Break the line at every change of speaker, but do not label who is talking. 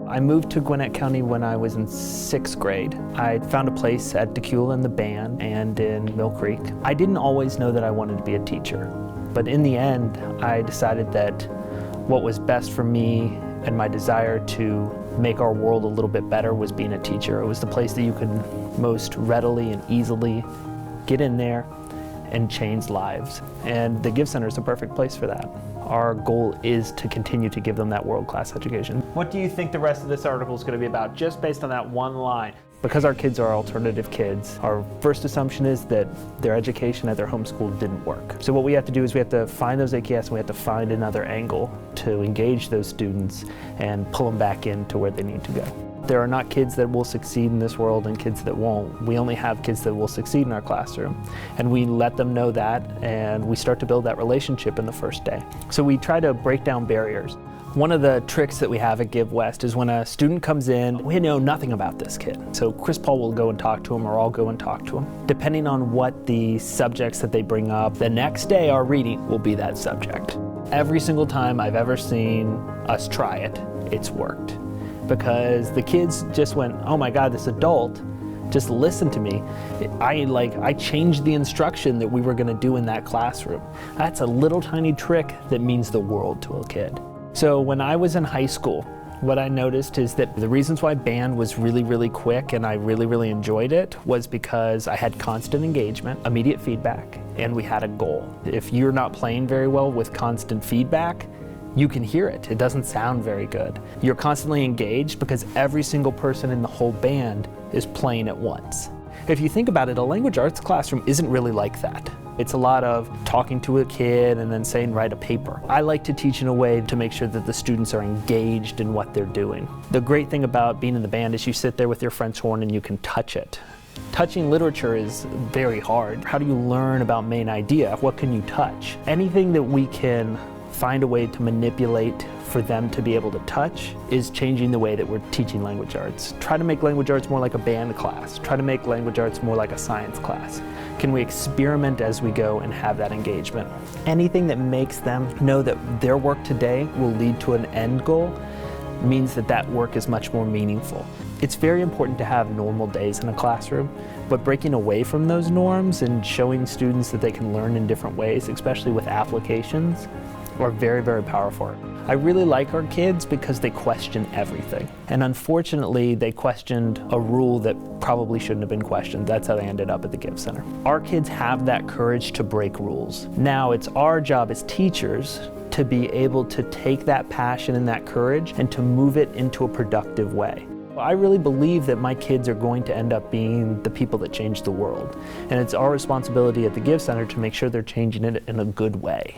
I moved to Gwinnett County when I was in 6th grade. I found a place at DeCule in the band and in Mill Creek. I didn't always know that I wanted to be a teacher, but in the end, I decided that what was best for me and my desire to make our world a little bit better was being a teacher. It was the place that you could most readily and easily get in there and change lives. And the Give Center is the perfect place for that. Our goal is to continue to give them that world-class education. What do you think the rest of this article is going to be about, just based on that one line? Because our kids are alternative kids, our first assumption is that their education at their home school didn't work. So what we have to do is we have to find those AKS and we have to find another angle to engage those students and pull them back into where they need to go. There are not kids that will succeed in this world and kids that won't. We only have kids that will succeed in our classroom. And we let them know that, and we start to build that relationship in the first day. So we try to break down barriers. One of the tricks that we have at Give West is when a student comes in, we know nothing about this kid. So Chris Paul will go and talk to him, or I'll go and talk to him. Depending on what the subjects that they bring up, the next day our reading will be that subject. Every single time I've ever seen us try it, it's worked. Because the kids just went, oh my God, this adult just listened to me. I changed the instruction that we were gonna do in that classroom. That's a little tiny trick that means the world to a kid. So when I was in high school, what I noticed is that the reasons why band was really, really quick and I really, really enjoyed it was because I had constant engagement, immediate feedback, and we had a goal. If you're not playing very well with constant feedback, you can hear it. It doesn't sound very good. You're constantly engaged because every single person in the whole band is playing at once. If you think about it, a language arts classroom isn't really like that. It's a lot of talking to a kid and then saying, write a paper. I like to teach in a way to make sure that the students are engaged in what they're doing. The great thing about being in the band is you sit there with your French horn and you can touch it. Touching literature is very hard. How do you learn about main idea? What can you touch? Anything that we can find a way to manipulate for them to be able to touch is changing the way that we're teaching language arts. Try to make language arts more like a band class. Try to make language arts more like a science class. Can we experiment as we go and have that engagement? Anything that makes them know that their work today will lead to an end goal means that that work is much more meaningful. It's very important to have normal days in a classroom, but breaking away from those norms and showing students that they can learn in different ways, especially with applications, are very, very powerful. I really like our kids because they question everything. And unfortunately, they questioned a rule that probably shouldn't have been questioned. That's how they ended up at the Give Center. Our kids have that courage to break rules. Now it's our job as teachers to be able to take that passion and that courage and to move it into a productive way. I really believe that my kids are going to end up being the people that change the world. And it's our responsibility at the Give Center to make sure they're changing it in a good way.